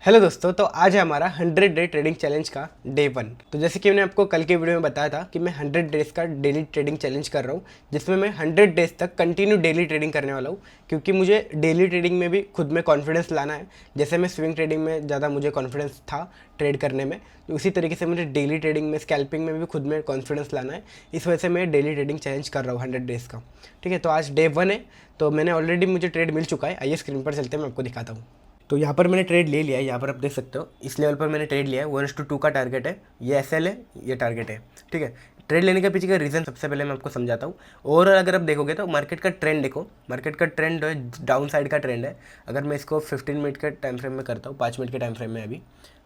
Hello दोस्तों, तो आज है हमारा 100 डे ट्रेडिंग चैलेंज का डे 1। तो जैसे कि मैंने आपको कल के वीडियो में बताया था कि मैं 100 डेज़ का डेली ट्रेडिंग चैलेंज कर रहा हूँ, जिसमें मैं 100 डेज़ तक कंटिन्यू डेली ट्रेडिंग करने वाला हूँ, क्योंकि मुझे डेली ट्रेडिंग में भी खुद में कॉन्फिडेंस लाना है। जैसे मैं स्विंग ट्रेडिंग में ज़्यादा मुझे कॉन्फिडेंस था ट्रेड करने में, तो उसी तरीके से मुझे डेली ट्रेडिंग में स्कैल्पिंग में भी खुद में कॉन्फिडेंस लाना है। इस वजह से मैं डेली ट्रेडिंग चैलेंज कर रहा हूँ 100 डेज़ का। ठीक है, तो आज डे 1 है, तो मैंने ऑलरेडी मुझे ट्रेड मिल चुका है। आइए स्क्रीन पर चलते हैं, मैं आपको दिखाता हूँ। तो यहाँ पर मैंने ट्रेड ले लिया है, यहाँ पर आप देख सकते हो इस लेवल पर मैंने ट्रेड लिया है। 1:2 का टारगेट है, ये एसएल है, ये टारगेट है। ठीक है, ट्रेड लेने के पीछे का रीज़न सबसे पहले मैं आपको समझाता हूँ। ओवरऑल अगर आप देखोगे तो मार्केट का ट्रेंड देखो, मार्केट का ट्रेंड डाउन साइड का ट्रेंड है। अगर मैं इसको 15 मिनट के टाइम फ्रेम में करता हूँ, 5 मिनट के टाइम फ्रेम में, अभी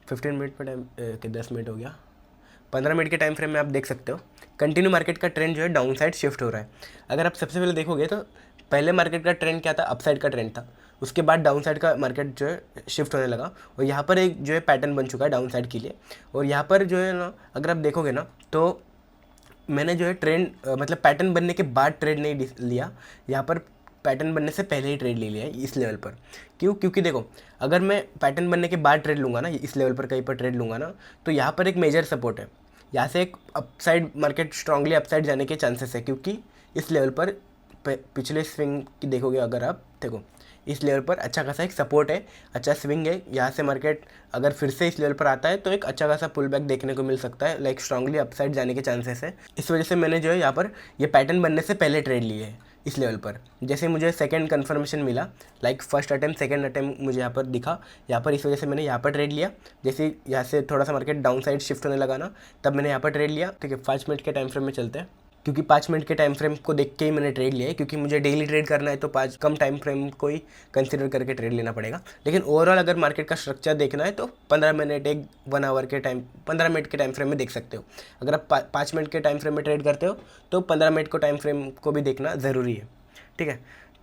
15 मिनट पर टाइम 10 मिनट हो गया, 15 मिनट के टाइम फ्रेम में आप देख सकते हो कंटिन्यू मार्केट का ट्रेंड जो है डाउन साइड शिफ्ट हो रहा है। अगर आप सबसे पहले देखोगे तो पहले मार्केट का ट्रेंड क्या था, अपसाइड का ट्रेंड था। उसके बाद डाउन साइड का मार्केट जो है शिफ्ट होने लगा, और यहाँ पर एक जो है पैटर्न बन चुका है डाउन साइड के लिए। और यहाँ पर जो है ना, अगर आप देखोगे ना, तो मैंने जो है ट्रेंड मतलब पैटर्न बनने के बाद ट्रेड नहीं लिया, यहाँ पर पैटर्न बनने से पहले ही ट्रेड ले लिया है इस लेवल पर। क्योंकि देखो, अगर मैं पैटर्न बनने के बाद ट्रेड लूँगा ना, इस लेवल पर कहीं पर ट्रेड लूँगा ना, तो यहाँ पर एक मेजर सपोर्ट है। यहाँ से एक अपसाइड मार्केट स्ट्रांगली अपसाइड जाने के चांसेस है, क्योंकि इस लेवल पर पिछले स्विंग की देखोगे, अगर आप देखो इस लेवल पर अच्छा खासा एक सपोर्ट है, अच्छा स्विंग है। यहाँ से मार्केट अगर फिर से इस लेवल पर आता है तो एक अच्छा खासा पुल बैक देखने को मिल सकता है, लाइक स्ट्रांगली अपसाइड जाने के चांसेस है। इस वजह से मैंने जो है यहाँ पर ये पैटर्न बनने से पहले ट्रेड लिए है इस लेवल पर। जैसे मुझे सेकंड कंफर्मेशन मिला, like first attempt second attempt मुझे यहाँ पर दिखा, यहाँ पर इस वजह से मैंने यहाँ पर ट्रेड लिया। जैसे यहाँ से थोड़ा सा मार्केट डाउन साइड शिफ्ट होने लगा ना, तब मैंने यहाँ पर ट्रेड लिया। ठीक है, 5 मिनट के टाइम फ्रेम में चलते हैं, क्योंकि 5 मिनट के टाइम फ्रेम को देख के ही मैंने ट्रेड लिया है, क्योंकि मुझे डेली ट्रेड करना है तो 5 कम टाइम फ्रेम को ही कंसिडर करके ट्रेड लेना पड़ेगा। लेकिन ओवरऑल अगर मार्केट का स्ट्रक्चर देखना है तो 15 मिनट, एक 1 आवर के टाइम, 15 मिनट के टाइम फ्रेम में देख सकते हो। अगर आप 5 मिनट के टाइम फ्रेम में ट्रेड करते हो तो 15 मिनट को टाइम फ्रेम को भी देखना ज़रूरी है। ठीक है,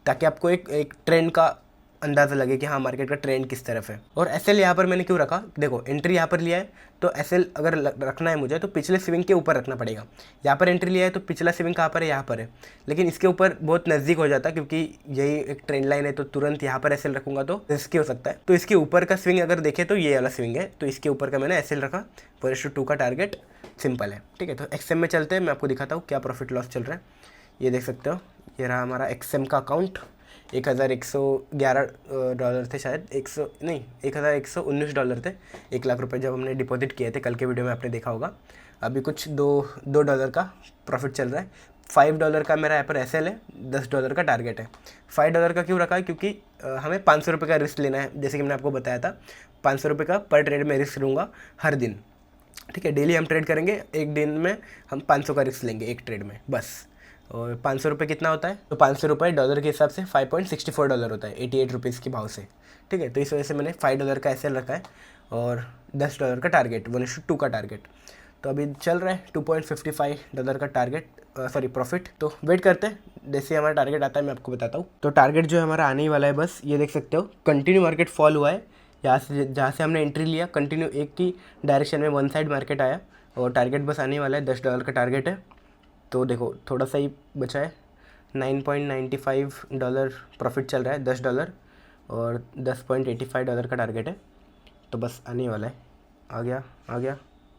ताकि आपको एक ट्रेंड का अंदाज़ा लगे कि हाँ मार्केट का ट्रेंड किस तरफ है। और एसएल यहाँ पर मैंने क्यों रखा, देखो एंट्री यहाँ पर लिया है, तो एसएल अगर रखना है मुझे तो पिछले स्विंग के ऊपर रखना पड़ेगा। यहाँ पर एंट्री लिया है तो पिछला स्विंग कहाँ पर है, यहाँ पर है, लेकिन इसके ऊपर बहुत नज़दीक हो जाता है, क्योंकि यही एक ट्रेंड लाइन है, तो तुरंत यहाँ पर एसएल रखूँगा तो रिस्की हो सकता है। तो इसके ऊपर का स्विंग अगर देखें तो ये वाला स्विंग है, तो इसके ऊपर का मैंने एसएल रखा। 4:2 का टारगेट सिंपल है। ठीक है, तो एक्सएम में चलते हैं, मैं आपको दिखाता हूँ क्या प्रॉफिट लॉस चल रहा है। ये देख सकते हो, ये रहा हमारा एक्सएम का अकाउंट। $1111 थे शायद, 1119 थे। $1,00,000 जब हमने डिपॉजिट किए थे, कल के वीडियो में आपने देखा होगा। अभी कुछ $2 का प्रॉफिट चल रहा है। $5 का मेरा यहाँ पर एसएल है, $10 का टारगेट है। $5 का क्यों रखा है, क्योंकि हमें $500 का रिस्क लेना है। जैसे कि मैंने आपको बताया था, $500 का पर ट्रेड में रिस्क लूँगा हर दिन। ठीक है, डेली हम ट्रेड करेंगे, एक दिन में हम 500 का रिस्क लेंगे एक ट्रेड में बस। और $500 कितना होता है, तो $500 डॉलर के हिसाब से $5.64 होता है, 88 रुपीज़ के भाव से। ठीक है, तो इस वजह से मैंने $5 का एसएल रखा है और $10 का टारगेट, 1:2 का टारगेट। तो अभी चल रहा है $2.55 का टारगेट, सॉरी प्रॉफिट। तो वेट करते हैं, जैसे हमारा टारगेट आता है मैं आपको बताता हूँ। तो टारगेट जो है हमारा आने ही वाला है, बस ये देख सकते हो कंटिन्यू मार्केट फॉल हुआ है। यहाँ से जहाँ से हमने एंट्री लिया कंटिन्यू एक ही डायरेक्शन में वन साइड मार्केट आया, और टारगेट बस आने वाला है, $10 का टारगेट है। तो देखो थोड़ा सा ही बचा है, $9.95 प्रॉफिट चल रहा है, $10 और $10.85 का टारगेट है। तो बस आने वाला है, आ गया।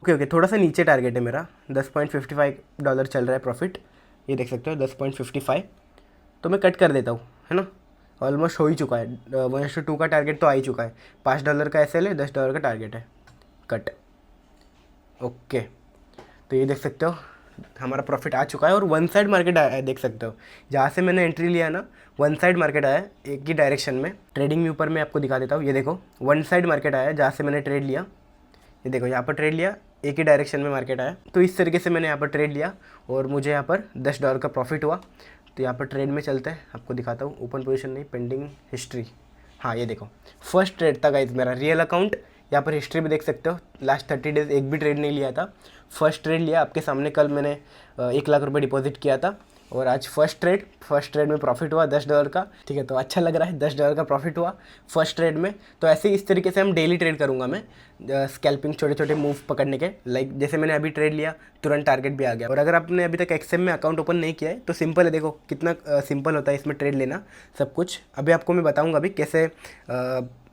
ओके, थोड़ा सा नीचे टारगेट है मेरा, $10.55 चल रहा है प्रॉफिट, ये देख सकते हो 10.55। तो मैं कट कर देता हूँ, है ना, ऑलमोस्ट हो ही चुका है। 1:2 का टारगेट तो आ ही चुका है। $5 का एसएल है, $10 का टारगेट है, कट। ओके, तो ये देख सकते हो हमारा प्रॉफिट आ चुका है, और वन साइड मार्केट आया है, देख सकते हो जहाँ से मैंने एंट्री लिया ना, वन साइड मार्केट आया है एक ही डायरेक्शन में। ट्रेडिंग व्यू पर मैं आपको दिखा देता हूँ, ये देखो वन साइड मार्केट आया है जहाँ से मैंने ट्रेड लिया। ये देखो यहाँ पर ट्रेड लिया, एक ही डायरेक्शन में मार्केट आया, तो इस तरीके से मैंने यहाँ पर ट्रेड लिया और मुझे यहाँ पर $10 का प्रॉफिट हुआ। तो यहाँ पर ट्रेड में चलते हैं, आपको दिखाता हूँ। ओपन पोजीशन नहीं, पेंडिंग हिस्ट्री। हाँ ये देखो फर्स्ट ट्रेड था गाइस मेरा, रियल अकाउंट। यहाँ पर हिस्ट्री भी देख सकते हो, लास्ट 30 डेज एक भी ट्रेड नहीं लिया था, फर्स्ट ट्रेड लिया आपके सामने। कल मैंने $1,00,000 डिपॉजिट किया था, और आज फर्स्ट ट्रेड में प्रॉफिट हुआ $10 का। ठीक है, तो अच्छा लग रहा है, $10 का प्रॉफिट हुआ फर्स्ट ट्रेड में। तो ऐसे ही इस तरीके से हम डेली ट्रेड करूँगा मैं, स्कैल्पिंग छोटे छोटे मूव पकड़ने के। लाइक जैसे मैंने अभी ट्रेड लिया, तुरंत टारगेट भी आ गया। और अगर आपने अभी तक एक्सएम में अकाउंट ओपन नहीं किया है तो सिंपल है, देखो कितना सिंपल होता है इसमें ट्रेड लेना सब कुछ। अभी आपको मैं बताऊँगा अभी कैसे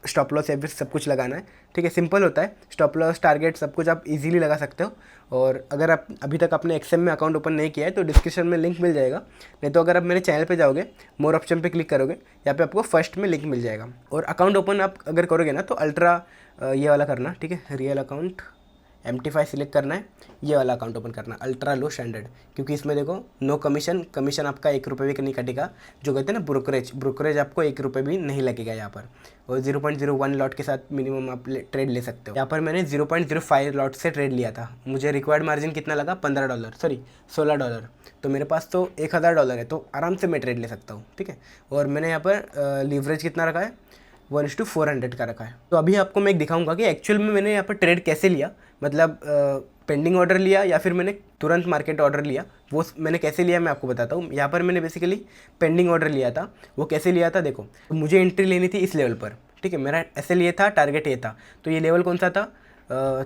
स्टॉप लॉस या फिर सब कुछ लगाना है। ठीक है, सिंपल होता है। स्टॉप लॉस, टारगेट सब कुछ आप इजीली लगा सकते हो। और अगर आप अभी तक अपने एक्सएम में अकाउंट ओपन नहीं किया है तो डिस्क्रिप्शन में लिंक मिल जाएगा, नहीं तो अगर आप मेरे चैनल पे जाओगे, मोर ऑप्शन पे क्लिक करोगे, यहाँ पे आपको फर्स्ट में लिंक मिल जाएगा। और अकाउंट ओपन आप अगर करोगे ना तो अल्ट्रा ये वाला करना, ठीक है, रियल अकाउंट MT5 सिलेक्ट करना है, ये वाला अकाउंट ओपन करना, अल्ट्रा लो स्टैंडर्ड, क्योंकि इसमें देखो नो कमीशन आपका 1 रुपये भी नहीं कटेगा। जो कहते हैं ना ब्रोकरेज आपको 1 रुपये भी नहीं लगेगा यहाँ पर। और 0.01 लॉट के साथ मिनिमम आप ट्रेड ले सकते हो। यहाँ पर मैंने 0.05 लॉट से ट्रेड लिया था। मुझे रिक्वायर्ड मार्जिन कितना लगा, $16। तो मेरे पास तो $1000 है, तो आराम से मैं ट्रेड ले सकता हूँ। ठीक है, और मैंने यहाँ पर लीवरेज कितना रखा है, 1:400 का रखा है। तो अभी आपको मैं एक दिखाऊंगा कि एक्चुअल में मैंने यहाँ पर ट्रेड कैसे लिया, मतलब पेंडिंग ऑर्डर लिया या फिर मैंने तुरंत मार्केट ऑर्डर लिया, वो मैंने कैसे लिया मैं आपको बताता हूँ। यहाँ पर मैंने बेसिकली पेंडिंग ऑर्डर लिया था। वो कैसे लिया था देखो, मुझे एंट्री लेनी थी इस लेवल पर। ठीक है, मेरा SL ये था, टारगेट ये था। तो ये लेवल कौन सा था,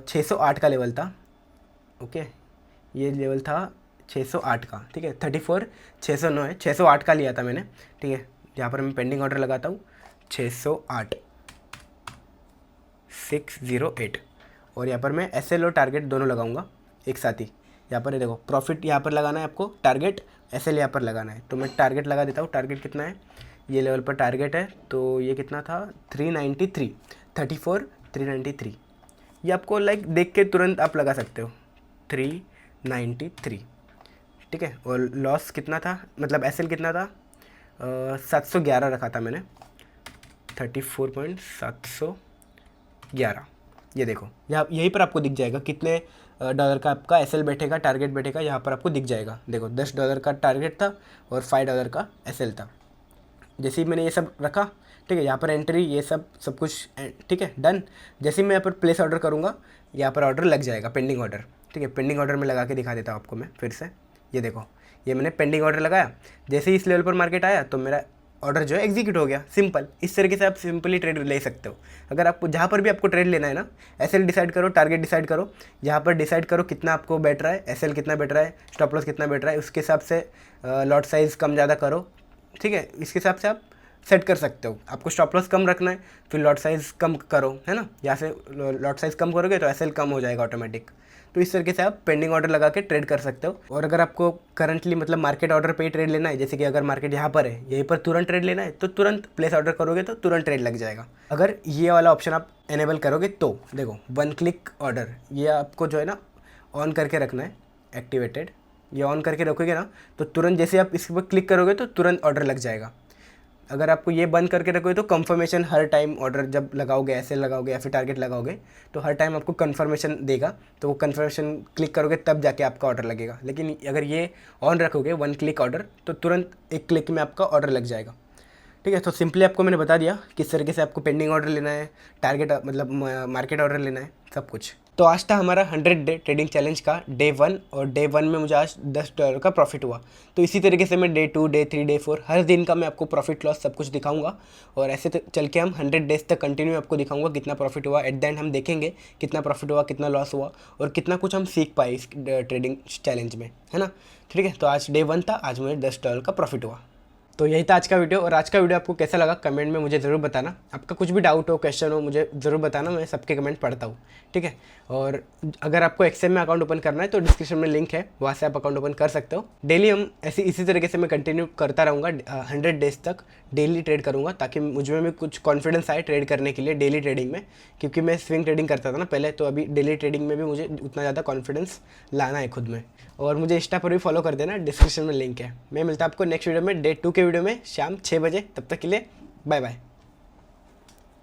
608 का लेवल था। ओके, ये लेवल था 608 का। ठीक है, 34 609 है, 608 का लिया था मैंने। ठीक है, यहाँ पर मैं पेंडिंग ऑर्डर लगाता हूँ 608 608, और यहाँ पर मैं SL और टारगेट दोनों लगाऊंगा एक साथ ही। यहाँ पर देखो प्रॉफिट यहाँ पर लगाना है आपको, टारगेट SL यहाँ पर लगाना है। तो मैं टारगेट लगा देता हूँ। टारगेट कितना है, ये लेवल पर टारगेट है, तो ये कितना था 393, 34 393। ये आपको लाइक देख के तुरंत आप लगा सकते हो, 393। ठीक है, और लॉस कितना था, मतलब SL कितना था, 711 रखा था मैंने, 34.711। ये देखो, यहाँ यहीं पर आपको दिख जाएगा कितने डॉलर का आपका SL बैठेगा, टारगेट बैठेगा, यहाँ पर आपको दिख जाएगा। देखो $10 का टारगेट था और $5 का SL था। जैसे ही मैंने ये सब रखा, ठीक है, यहाँ पर एंट्री ये सब कुछ, ठीक है, डन। जैसे ही मैं यहाँ पर प्लेस ऑर्डर करूँगा, यहाँ पर ऑर्डर लग जाएगा, पेंडिंग ऑर्डर। ठीक है, पेंडिंग ऑर्डर में लगा के दिखा देता हूँ आपको मैं फिर से। ये देखो, ये मैंने पेंडिंग ऑर्डर लगाया, जैसे ही इस लेवल पर मार्केट आया तो मेरा ऑर्डर जो है एग्जीक्यूट हो गया। सिंपल, इस तरीके से आप सिंपली ट्रेड ले सकते हो। अगर आपको जहाँ पर भी आपको ट्रेड लेना है ना, SL डिसाइड करो, टारगेट डिसाइड करो, यहाँ पर डिसाइड करो कितना आपको बैठ रहा है, SL कितना बैठ रहा है, स्टॉप लॉस कितना बैठ रहा है, उसके हिसाब से लॉट साइज़ कम ज़्यादा करो। ठीक है, इसके हिसाब से आप सेट कर सकते हो। आपको स्टॉप लॉस कम रखना है, फिर लॉट साइज़ कम करो, है ना। यहाँ से लॉट साइज़ कम करोगे तो SL कम हो जाएगा ऑटोमेटिक। तो इस तरीके से आप पेंडिंग ऑर्डर लगा के ट्रेड कर सकते हो। और अगर आपको करंटली मतलब मार्केट ऑर्डर पे ही ट्रेड लेना है, जैसे कि अगर मार्केट यहाँ पर है, यहीं पर तुरंत ट्रेड लेना है, तो तुरंत प्लेस ऑर्डर करोगे तो तुरंत ट्रेड लग जाएगा। अगर ये वाला ऑप्शन आप एनेबल करोगे तो देखो 1 क्लिक ऑर्डर, ये आपको जो है ना ऑन करके रखना है, एक्टिवेटेड। ये ऑन करके रखोगे ना तो तुरंत जैसे आप इस पर क्लिक करोगे तो तुरंत ऑर्डर लग जाएगा। अगर आपको ये बंद करके रखोगे तो कंफर्मेशन हर टाइम ऑर्डर जब लगाओगे, SL लगाओगे या फिर टारगेट लगाओगे, तो हर टाइम आपको कंफर्मेशन देगा। तो वो कंफर्मेशन क्लिक करोगे तब जाके आपका ऑर्डर लगेगा। लेकिन अगर ये ऑन रखोगे 1 क्लिक ऑर्डर, तो तुरंत 1 क्लिक में आपका ऑर्डर लग जाएगा। ठीक है, तो सिंपली आपको मैंने बता दिया किस तरीके से आपको पेंडिंग ऑर्डर लेना है, टारगेट मतलब मार्केट ऑर्डर लेना है, सब कुछ। तो आज था हमारा 100 डे ट्रेडिंग चैलेंज का डे 1, और डे 1 में मुझे आज $10 का प्रॉफिट हुआ। तो इसी तरीके से मैं डे 2, डे 3, डे 4 हर दिन का मैं आपको प्रॉफिट लॉस सब कुछ दिखाऊंगा। और ऐसे चल के हम 100 डेज तक कंटिन्यू आपको दिखाऊंगा कितना प्रॉफिट हुआ। एट द एंड हम देखेंगे कितना प्रॉफिट हुआ, कितना लॉस हुआ, और कितना कुछ हम सीख पाए इस ट्रेडिंग चैलेंज में, है ना। ठीक है, तो आज डे 1 था, आज मुझे $10 का प्रॉफिट हुआ। तो यही था आज का वीडियो। और आज का वीडियो आपको कैसा लगा कमेंट में मुझे ज़रूर बताना। आपका कुछ भी डाउट हो, क्वेश्चन हो, मुझे ज़रूर बताना, मैं सबके कमेंट पढ़ता हूँ। ठीक है, और अगर आपको एक्सएम में अकाउंट ओपन करना है तो डिस्क्रिप्शन में लिंक है, वहाँ से आप अकाउंट ओपन कर सकते हो। डेली हम इसी तरीके से मैं कंटिन्यू करता रहूँगा, 100 डेज तक डेली ट्रेड करूँगा, ताकि मुझ में भी कुछ कॉन्फिडेंस आए ट्रेड करने के लिए डेली ट्रेडिंग में। क्योंकि मैं स्विंग ट्रेडिंग करता था ना पहले, तो अभी डेली ट्रेडिंग में भी मुझे उतना ज़्यादा कॉन्फिडेंस लाना है खुद में। और मुझे इंस्टा पर भी फॉलो कर देना, डिस्क्रिप्शन में लिंक है। मैं मिलता हूँ आपको नेक्स्ट वीडियो में, डे 2 के वीडियो में शाम 6 बजे। तब तक के लिए बाय बाय।